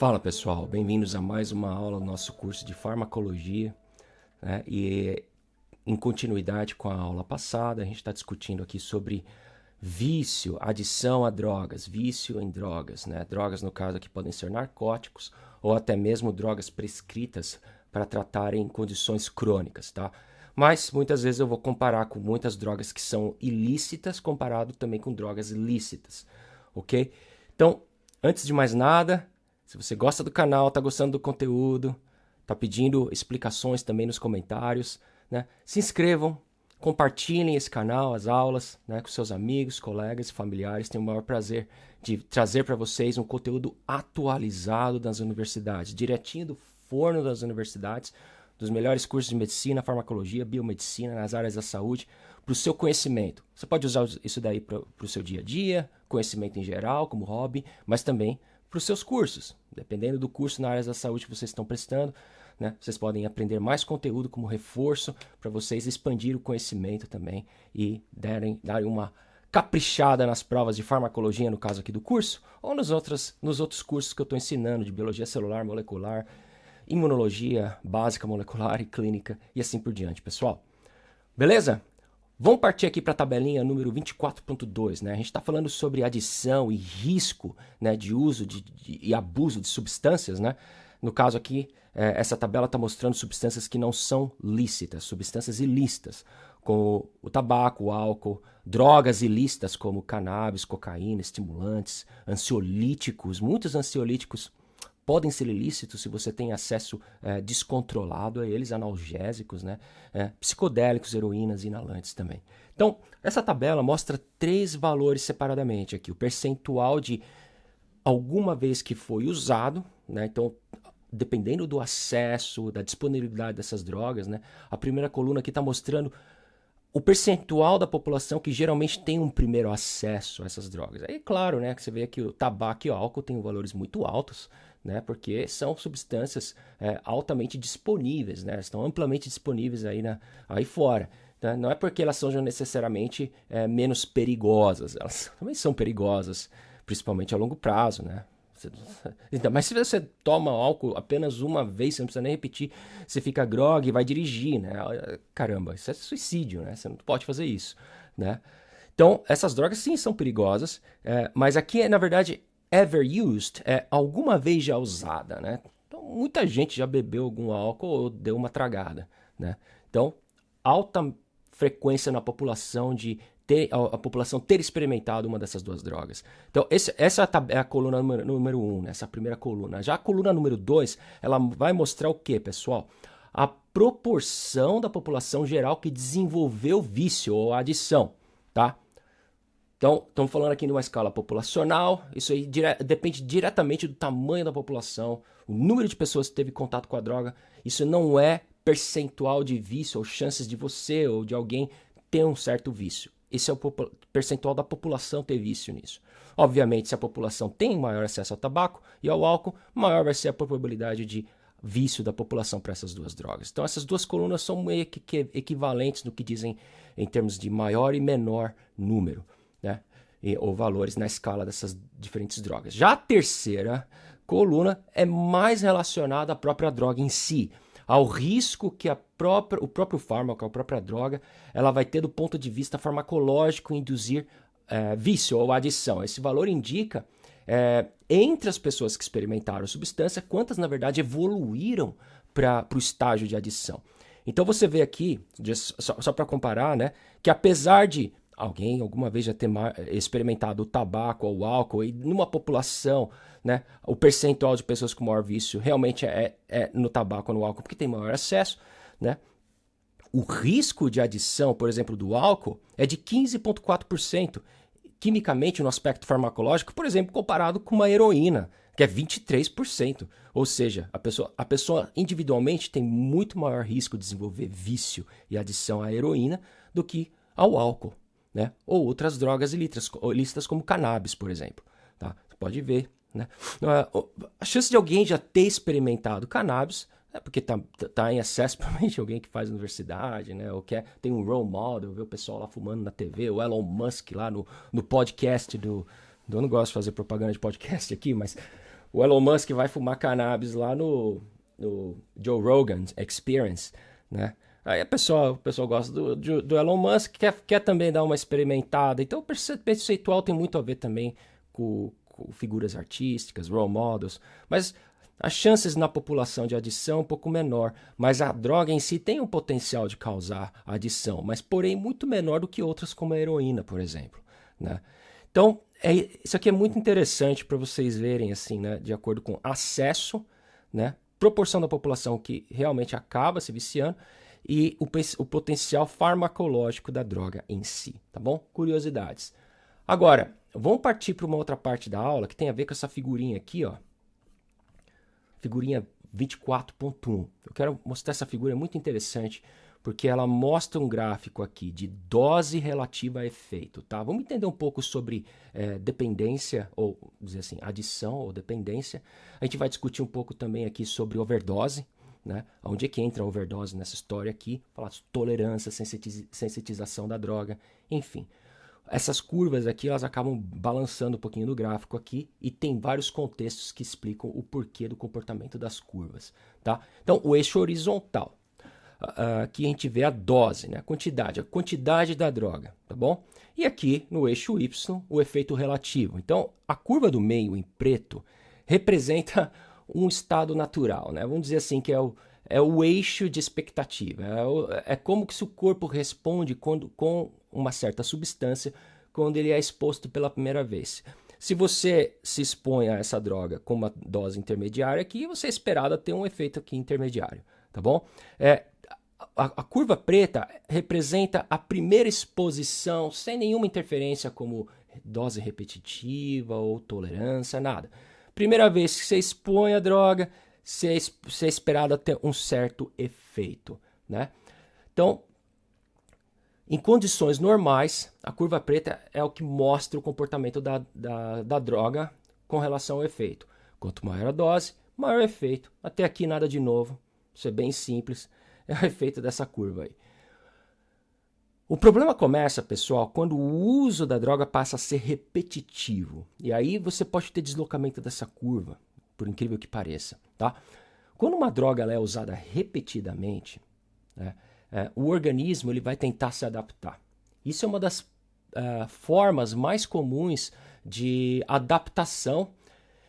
Fala pessoal, bem-vindos a mais uma aula do nosso curso de farmacologia, né? E em continuidade com a aula passada, a gente está discutindo aqui sobre vício, adição a drogas, vício em drogas, né? Drogas, no caso aqui, podem ser narcóticos ou até mesmo drogas prescritas para tratarem condições crônicas, tá? Mas muitas vezes eu vou comparar com muitas drogas que são ilícitas comparado também com drogas lícitas, ok? Então, antes de mais nada, se você gosta do canal, está gostando do conteúdo, está pedindo explicações também nos comentários, né? Se inscrevam, compartilhem esse canal, as aulas, né, com seus amigos, colegas e familiares. Tenho o maior prazer de trazer para vocês um conteúdo atualizado das universidades, direitinho do forno das universidades, dos melhores cursos de medicina, farmacologia, biomedicina, nas áreas da saúde, para o seu conhecimento. Você pode usar isso daí para o seu dia a dia, conhecimento em geral, como hobby, mas também para os seus cursos. Dependendo do curso na área da saúde que vocês estão prestando, né, vocês podem aprender mais conteúdo como reforço para vocês expandir o conhecimento também e darem uma caprichada nas provas de farmacologia, no caso aqui do curso, ou nos outros cursos que eu estou ensinando de biologia celular, molecular, imunologia básica, molecular e clínica e assim por diante, pessoal. Beleza? Vamos partir aqui para a tabelinha número 24.2, né? A gente está falando sobre adição e risco, né, de uso e abuso de substâncias, né? No caso aqui, essa tabela está mostrando substâncias que não são lícitas, substâncias ilícitas, como o tabaco, o álcool, drogas ilícitas como cannabis, cocaína, estimulantes, ansiolíticos. Muitos ansiolíticos podem ser ilícitos se você tem acesso descontrolado a eles, analgésicos, né? Psicodélicos, heroínas, inalantes também. Então, essa tabela mostra 3 valores separadamente aqui. O percentual de alguma vez que foi usado, né? Então, dependendo do acesso, da disponibilidade dessas drogas, né? A primeira coluna aqui está mostrando o percentual da população que geralmente tem um primeiro acesso a essas drogas. Aí, claro, né, que você vê que o tabaco e o álcool têm valores muito altos, né, porque são substâncias altamente disponíveis, né, estão amplamente disponíveis aí fora. Tá? Não é porque elas são necessariamente menos perigosas, elas também são perigosas, principalmente a longo prazo, né? Então, mas se você toma álcool apenas uma vez, você não precisa nem repetir, você fica grogue e vai dirigir, né? Caramba, isso é suicídio, né? Você não pode fazer isso, né? Então, essas drogas sim são perigosas, mas aqui, na verdade, ever used é alguma vez já usada, né? Então, muita gente já bebeu algum álcool ou deu uma tragada, né? Então, alta frequência na população de a população ter experimentado uma dessas 2 drogas. Então, essa é a coluna número 1, né? Essa primeira coluna. Já a coluna número 2, ela vai mostrar o quê, pessoal? A proporção da população geral que desenvolveu vício ou adição, tá? Então, estamos falando aqui de uma escala populacional, isso aí depende diretamente do tamanho da população, o número de pessoas que teve contato com a droga, isso não é percentual de vício ou chances de você ou de alguém ter um certo vício. Esse é o percentual da população ter vício nisso. Obviamente, se a população tem maior acesso ao tabaco e ao álcool, maior vai ser a probabilidade de vício da população para essas 2 drogas. Então, essas 2 colunas são meio que equivalentes no que dizem em termos de maior e menor número, né? Ou valores na escala dessas diferentes drogas. Já a terceira coluna é mais relacionada à própria droga em si, ao risco que o próprio fármaco, a própria droga, ela vai ter do ponto de vista farmacológico induzir vício ou adição. Esse valor indica, entre as pessoas que experimentaram a substância, quantas, na verdade, evoluíram para o estágio de adição. Então, você vê aqui, só para comparar, né, que apesar de alguém alguma vez já ter experimentado o tabaco ou o álcool, e numa população, né, o percentual de pessoas com maior vício realmente é no tabaco ou no álcool, porque tem maior acesso, né? O risco de adição, por exemplo, do álcool é de 15,4%, quimicamente no aspecto farmacológico, por exemplo, comparado com uma heroína, que é 23%. Ou seja, a pessoa individualmente tem muito maior risco de desenvolver vício e adição à heroína do que ao álcool, né? Ou outras drogas ilícitas como cannabis, por exemplo. Tá? Você pode ver, né? A chance de alguém já ter experimentado cannabis é porque tá em excesso, provavelmente alguém que faz universidade, né? Ou tem um role model, vê o pessoal lá fumando na TV, o Elon Musk lá no podcast eu não gosto de fazer propaganda de podcast aqui, mas o Elon Musk vai fumar cannabis lá no Joe Rogan Experience, né? Aí o pessoal gosta do Elon Musk, quer também dar uma experimentada. Então o percentual tem muito a ver também com figuras artísticas, role models, mas as chances na população de adição é um pouco menor, mas a droga em si tem um potencial de causar adição, mas porém muito menor do que outras como a heroína, por exemplo, né? Então, isso aqui é muito interessante para vocês verem, assim, né, de acordo com acesso, né, proporção da população que realmente acaba se viciando e o potencial farmacológico da droga em si, tá bom? Curiosidades. Agora, vamos partir para uma outra parte da aula que tem a ver com essa figurinha aqui, ó. Figurinha 24.1. Eu quero mostrar essa figura, é muito interessante, porque ela mostra um gráfico aqui de dose relativa a efeito, tá? Vamos entender um pouco sobre dependência, ou dizer assim, adição ou dependência. A gente vai discutir um pouco também aqui sobre overdose, né? Onde é que entra a overdose nessa história aqui? Falar de tolerância, sensitização da droga, enfim. Essas curvas aqui, elas acabam balançando um pouquinho no gráfico aqui e tem vários contextos que explicam o porquê do comportamento das curvas, tá? Então, o eixo horizontal. Aqui a gente vê a dose, né? A quantidade da droga, tá bom? E aqui no eixo Y, o efeito relativo. Então, a curva do meio em preto representa um estado natural, né? Vamos dizer assim que é o eixo de expectativa. É como que se o corpo responde com uma certa substância quando ele é exposto pela primeira vez. Se você se expõe a essa droga com uma dose intermediária aqui, você é esperado a ter um efeito aqui intermediário, tá bom? A curva preta representa a primeira exposição sem nenhuma interferência como dose repetitiva ou tolerância, nada. Primeira vez que você expõe a droga, você é esperado a ter um certo efeito, né? Então, em condições normais, a curva preta é o que mostra o comportamento da droga com relação ao efeito. Quanto maior a dose, maior o efeito. Até aqui nada de novo, isso é bem simples, é o efeito dessa curva aí. O problema começa, pessoal, quando o uso da droga passa a ser repetitivo. E aí você pode ter deslocamento dessa curva, por incrível que pareça, tá? Quando uma droga ela é usada repetidamente, né, o organismo ele vai tentar se adaptar. Isso é uma das formas mais comuns de adaptação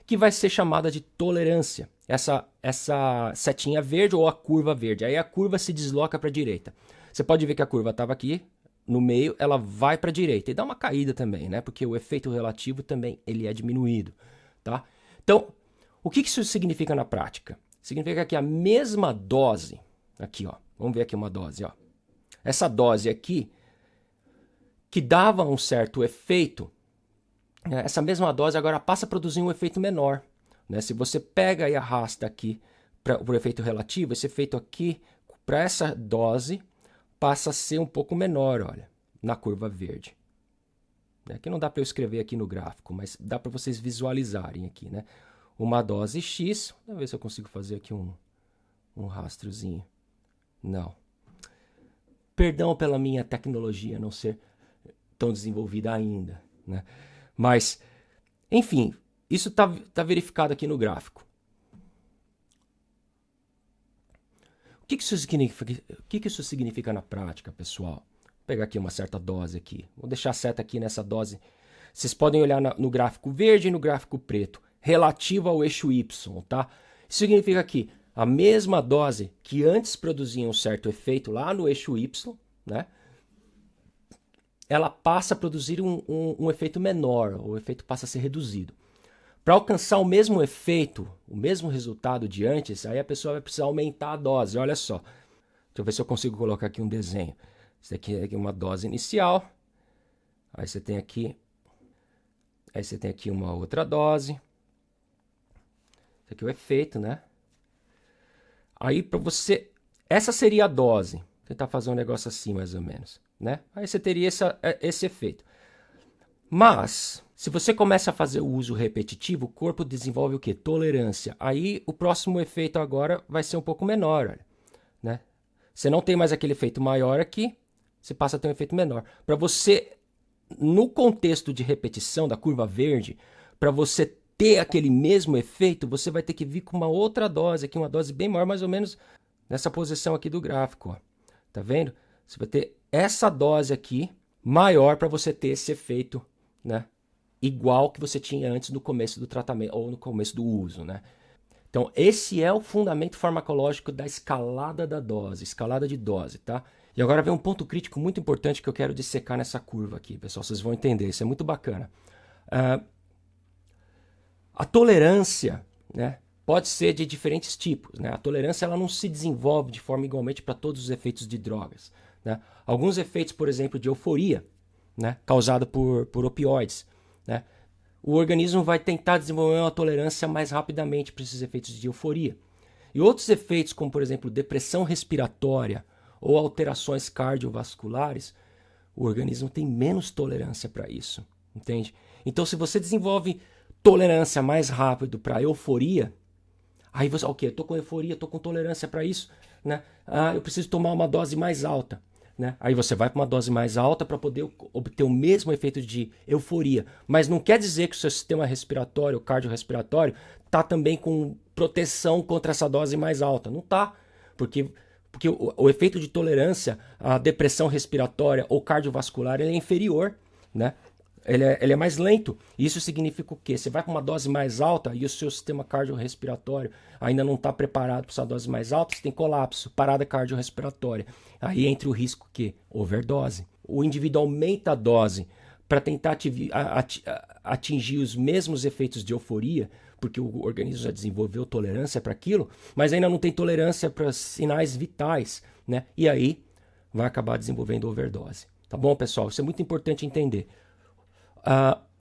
que vai ser chamada de tolerância. Essa setinha verde ou a curva verde. Aí a curva se desloca para a direita. Você pode ver que a curva estava aqui no meio, ela vai para a direita e dá uma caída também, né? Porque o efeito relativo também ele é diminuído, tá? Então, o que isso significa na prática? Significa que a mesma dose, aqui, ó, vamos ver aqui uma dose, ó. Essa dose aqui, que dava um certo efeito, essa mesma dose agora passa a produzir um efeito menor, né? Se você pega e arrasta aqui para o efeito relativo, esse efeito aqui, para essa dose, passa a ser um pouco menor, olha, na curva verde. Aqui não dá para eu escrever aqui no gráfico, mas dá para vocês visualizarem aqui, né? Uma dose X, vamos ver se eu consigo fazer aqui um rastrozinho. Não. Perdão pela minha tecnologia não ser tão desenvolvida ainda, né? Mas, enfim, isso tá verificado aqui no gráfico. O que isso significa na prática, pessoal? Vou pegar aqui uma certa dose aqui. Vou deixar a seta aqui nessa dose. Vocês podem olhar no gráfico verde e no gráfico preto, relativo ao eixo Y, tá? Isso significa que a mesma dose que antes produzia um certo efeito lá no eixo Y, né? Ela passa a produzir um efeito menor, o efeito passa a ser reduzido. Para alcançar o mesmo efeito, o mesmo resultado de antes, aí a pessoa vai precisar aumentar a dose. Olha só. Deixa eu ver se eu consigo colocar aqui um desenho. Isso aqui é uma dose inicial. Aí você tem aqui uma outra dose. Isso aqui é o efeito, né? Aí para você, essa seria a dose. Vou tentar fazer um negócio assim mais ou menos, né? Aí você teria esse efeito. Mas, se você começa a fazer o uso repetitivo, o corpo desenvolve o quê? Tolerância. Aí o próximo efeito agora vai ser um pouco menor, olha, né? Você não tem mais aquele efeito maior aqui, você passa a ter um efeito menor. Para você, no contexto de repetição da curva verde, para você ter aquele mesmo efeito, você vai ter que vir com uma outra dose aqui, uma dose bem maior, mais ou menos nessa posição aqui do gráfico. Ó. Tá vendo? Você vai ter essa dose aqui maior para você ter esse efeito, né? Igual que você tinha antes no começo do tratamento ou no começo do uso, né? Então, esse é o fundamento farmacológico da escalada da dose, escalada de dose, tá? E agora vem um ponto crítico muito importante que eu quero dissecar nessa curva aqui, pessoal. Vocês vão entender, isso é muito bacana. A tolerância, né, pode ser de diferentes tipos, né? A tolerância ela não se desenvolve de forma igualmente para todos os efeitos de drogas, né? Alguns efeitos, por exemplo, de euforia, né, causado por opioides, né? O organismo vai tentar desenvolver uma tolerância mais rapidamente para esses efeitos de euforia. E outros efeitos, como por exemplo depressão respiratória ou alterações cardiovasculares, o organismo tem menos tolerância para isso, entende? Então, se você desenvolve tolerância mais rápido para euforia, aí você, ok, eu tô com euforia, tô com tolerância para isso, né? Eu preciso tomar uma dose mais alta. Né? Aí você vai para uma dose mais alta para poder obter o mesmo efeito de euforia. Mas não quer dizer que o seu sistema respiratório, cardiorrespiratório, está também com proteção contra essa dose mais alta. Não está. Porque o efeito de tolerância à depressão respiratória ou cardiovascular ele é inferior. Né? Ele é mais lento. Isso significa o quê? Você vai para uma dose mais alta e o seu sistema cardiorrespiratório ainda não está preparado para essa dose mais alta, você tem colapso, parada cardiorrespiratória. Aí entra o risco que? Overdose. O indivíduo aumenta a dose para tentar atingir os mesmos efeitos de euforia, porque o organismo já desenvolveu tolerância para aquilo, mas ainda não tem tolerância para sinais vitais, né? E aí vai acabar desenvolvendo overdose. Tá bom, pessoal? Isso é muito importante entender.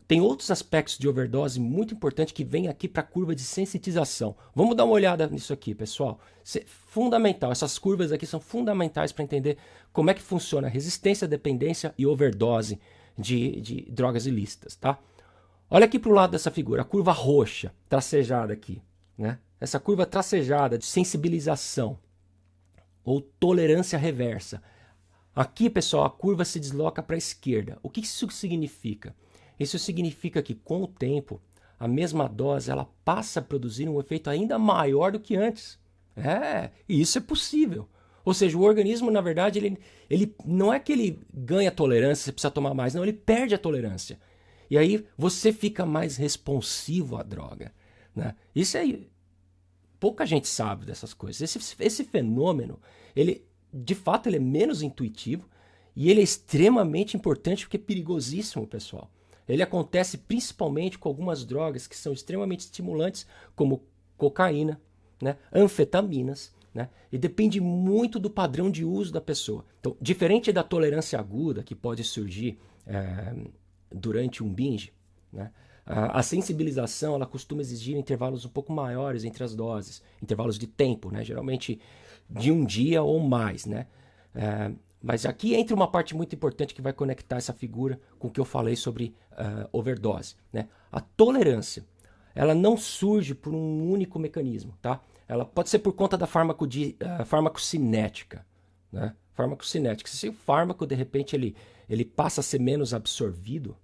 Tem outros aspectos de overdose muito importantes que vêm aqui para a curva de sensitização. Vamos dar uma olhada nisso aqui, pessoal. Isso é fundamental. Essas curvas aqui são fundamentais para entender como é que funciona a resistência, dependência e overdose de drogas ilícitas, tá? Olha aqui para o lado dessa figura, a curva roxa, tracejada aqui, né? Essa curva tracejada de sensibilização ou tolerância reversa. Aqui, pessoal, a curva se desloca para a esquerda. O que isso significa? Isso significa que, com o tempo, a mesma dose ela passa a produzir um efeito ainda maior do que antes. E isso é possível. Ou seja, o organismo, na verdade, ele não é que ele ganha tolerância, você precisa tomar mais. Não, ele perde a tolerância. E aí você fica mais responsivo à droga. Né? Isso aí, pouca gente sabe dessas coisas. Esse fenômeno, de fato, ele é menos intuitivo e ele é extremamente importante porque é perigosíssimo, pessoal. Ele acontece principalmente com algumas drogas que são extremamente estimulantes, como cocaína, né, anfetaminas, né, e depende muito do padrão de uso da pessoa. Então, diferente da tolerância aguda que pode surgir durante um binge, né, a sensibilização ela costuma exigir intervalos um pouco maiores entre as doses, intervalos de tempo, né, geralmente de um dia ou mais, né? Mas aqui entra uma parte muito importante que vai conectar essa figura com o que eu falei sobre overdose, né? A tolerância, ela não surge por um único mecanismo, tá? Ela pode ser por conta da farmacocinética, né? Farmacocinética. Se o fármaco, de repente, ele passa a ser menos absorvido,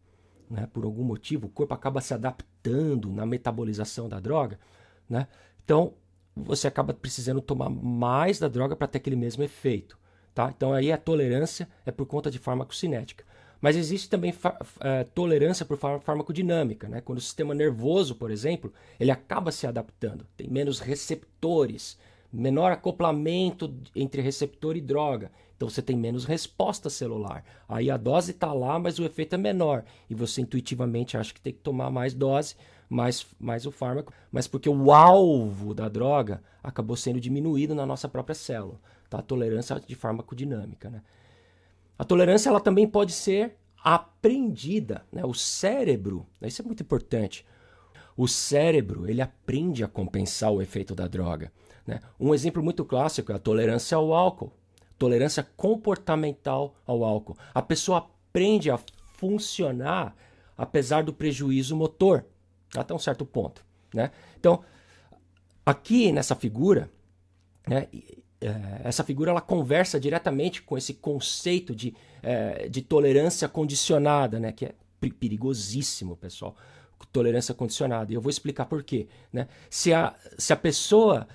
né? Por algum motivo, o corpo acaba se adaptando na metabolização da droga, né? Então, você acaba precisando tomar mais da droga para ter aquele mesmo efeito. Tá? Então aí a tolerância é por conta de farmacocinética. Mas existe também tolerância por farmacodinâmica, né? Quando o sistema nervoso, por exemplo, ele acaba se adaptando, tem menos receptores, menor acoplamento entre receptor e droga, então você tem menos resposta celular. Aí a dose está lá, mas o efeito é menor, e você intuitivamente acha que tem que tomar mais dose, mais o fármaco, mas porque o alvo da droga acabou sendo diminuído na nossa própria célula. Tá? A tolerância de farmacodinâmica. Né? A tolerância ela também pode ser aprendida. Né? O cérebro, isso é muito importante, o cérebro ele aprende a compensar o efeito da droga. Né? Um exemplo muito clássico é a tolerância ao álcool, tolerância comportamental ao álcool. A pessoa aprende a funcionar apesar do prejuízo motor, até um certo ponto. Né? Então, aqui nessa figura, né, essa figura ela conversa diretamente com esse conceito de tolerância condicionada, né, que é perigosíssimo, pessoal. tolerância condicionada. E eu vou explicar por quê. Né? Se a pessoa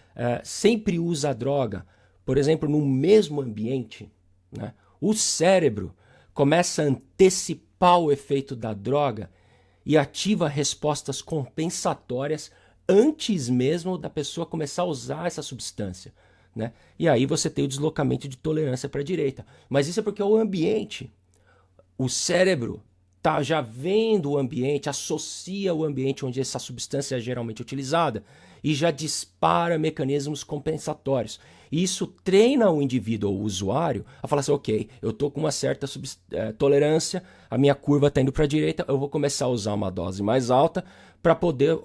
sempre usa a droga, por exemplo, no mesmo ambiente, né, o cérebro começa a antecipar o efeito da droga e ativa respostas compensatórias antes mesmo da pessoa começar a usar essa substância. Né? E aí você tem o deslocamento de tolerância para a direita. Mas isso é porque o ambiente, o cérebro está já vendo o ambiente, associa o ambiente onde essa substância é geralmente utilizada e já dispara mecanismos compensatórios. E isso treina o indivíduo ou o usuário a falar assim, ok, eu estou com uma certa tolerância, a minha curva está indo para a direita, eu vou começar a usar uma dose mais alta para poder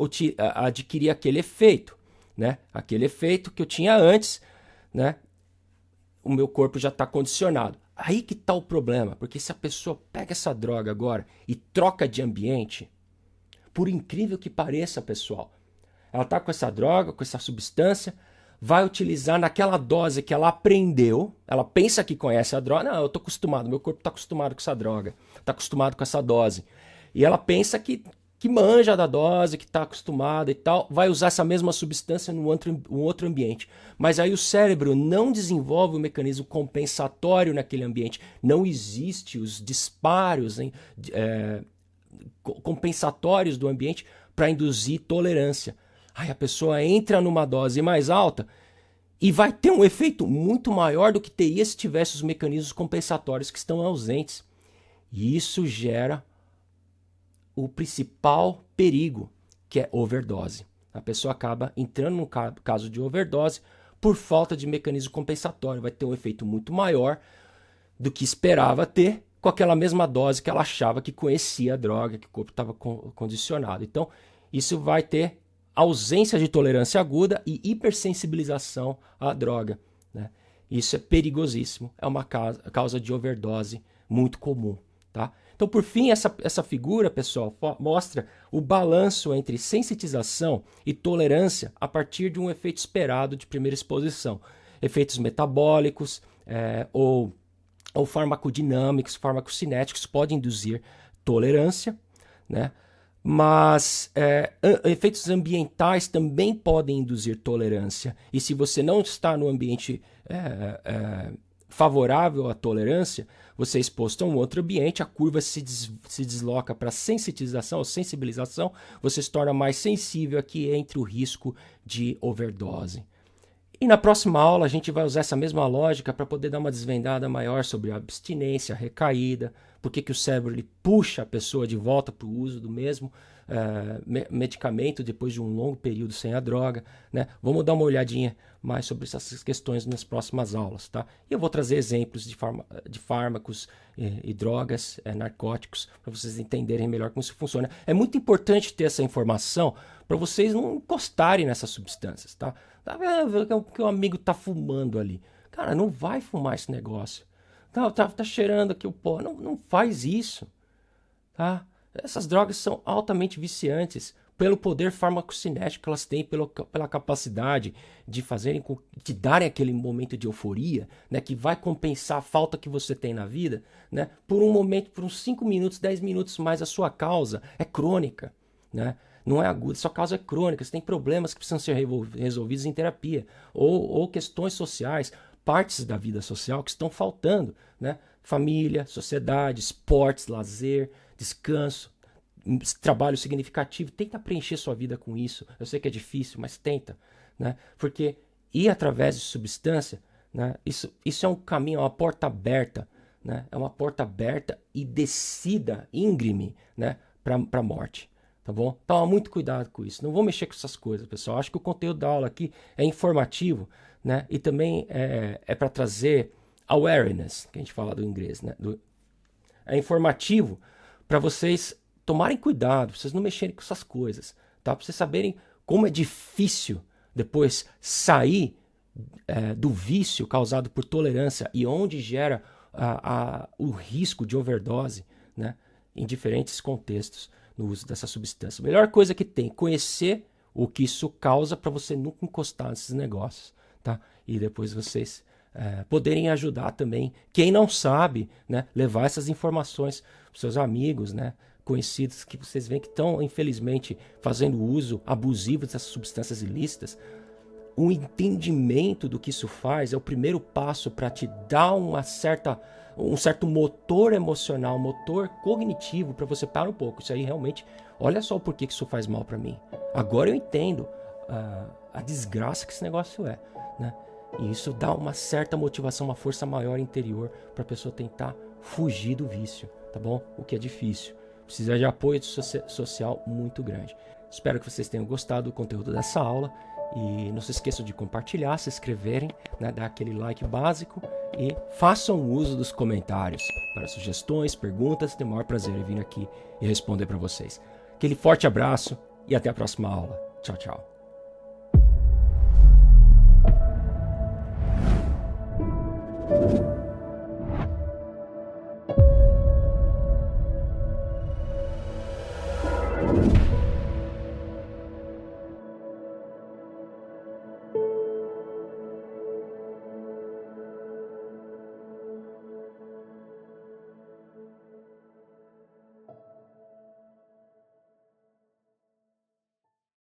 adquirir aquele efeito. Né? Aquele efeito que eu tinha antes, né? O meu corpo já está condicionado. Aí que está o problema, porque se a pessoa pega essa droga agora e troca de ambiente, por incrível que pareça, pessoal, ela está com essa droga, com essa substância, vai utilizar naquela dose que ela aprendeu, ela pensa que conhece a droga, não, eu estou acostumado, meu corpo está acostumado com essa droga, está acostumado com essa dose. E ela pensa que manja da dose, que está acostumada e tal, vai usar essa mesma substância num outro ambiente. Mas aí o cérebro não desenvolve o mecanismo compensatório naquele ambiente. Não existe os disparos compensatórios do ambiente para induzir tolerância. Aí a pessoa entra numa dose mais alta e vai ter um efeito muito maior do que teria se tivesse os mecanismos compensatórios que estão ausentes. E isso gera o principal perigo, que é overdose. A pessoa acaba entrando num caso de overdose por falta de mecanismo compensatório. Vai ter um efeito muito maior do que esperava ter com aquela mesma dose que ela achava que conhecia a droga, que o corpo estava condicionado. Então, isso vai ter ausência de tolerância aguda e hipersensibilização à droga. Né? Isso é perigosíssimo. É uma causa de overdose muito comum. Tá? Então, por fim, essa figura, pessoal, mostra o balanço entre sensitização e tolerância a partir de um efeito esperado de primeira exposição. Efeitos metabólicos ou farmacodinâmicos, farmacocinéticos podem induzir tolerância, né? Mas efeitos ambientais também podem induzir tolerância. E se você não está no ambiente favorável à tolerância, você é exposto a um outro ambiente, a curva se desloca para sensitização ou sensibilização, você se torna mais sensível aqui entre o risco de overdose. E na próxima aula a gente vai usar essa mesma lógica para poder dar uma desvendada maior sobre a abstinência, a recaída, por que o cérebro ele puxa a pessoa de volta para o uso do mesmo medicamento depois de um longo período sem a droga. Né? Vamos dar uma olhadinha mais sobre essas questões nas próximas aulas. Tá? E eu vou trazer exemplos de fármacos e drogas, narcóticos, para vocês entenderem melhor como isso funciona. É muito importante ter essa informação para vocês não encostarem nessas substâncias. Tá? Que o amigo tá fumando ali. Cara, não vai fumar esse negócio. Tá cheirando aqui o pó. Não faz isso. Tá? Essas drogas são altamente viciantes pelo poder farmacocinético que elas têm, pela capacidade de de darem aquele momento de euforia, né, que vai compensar a falta que você tem na vida, né, por um momento, por uns 5 minutos, 10 minutos, mas a sua causa é crônica, né? Não é aguda, sua causa é crônica, você tem problemas que precisam ser resolvidos em terapia, ou questões sociais, partes da vida social que estão faltando, né? Família, sociedade, esportes, lazer, descanso, trabalho significativo. Tenta preencher sua vida com isso. Eu sei que é difícil, mas tenta. Né? Porque ir através de substância, né? Isso é um caminho, é uma porta aberta. Né? É uma porta aberta e descida íngreme, né? para a morte. Tá bom? Toma muito cuidado com isso. Não vou mexer com essas coisas, pessoal. Acho que o conteúdo da aula aqui é informativo, né? E também é para trazer awareness, que a gente fala do inglês. Né? É informativo para vocês tomarem cuidado, para vocês não mexerem com essas coisas. Tá? Para vocês saberem como é difícil depois sair do vício causado por tolerância e onde gera o risco de overdose, né? Em diferentes contextos no uso dessa substância. A melhor coisa que tem, conhecer o que isso causa para você nunca encostar nesses negócios. Tá? E depois vocês poderem ajudar também quem não sabe, né? Levar essas informações para seus amigos, né? conhecidos que vocês veem que estão, infelizmente, fazendo uso abusivo dessas substâncias ilícitas, o entendimento do que isso faz é o primeiro passo para te dar um certo motor emocional, motor cognitivo para você parar um pouco. Isso aí realmente, olha só o porquê que isso faz mal para mim. Agora eu entendo a desgraça que esse negócio é, né? E isso dá uma certa motivação, uma força maior interior para a pessoa tentar fugir do vício, tá bom? O que é difícil. Precisa de apoio social muito grande. Espero que vocês tenham gostado do conteúdo dessa aula. E não se esqueçam de compartilhar, se inscreverem, né, dar aquele like básico e façam uso dos comentários para sugestões, perguntas. Tenho o maior prazer em vir aqui e responder para vocês. Aquele forte abraço e até a próxima aula. Tchau, tchau.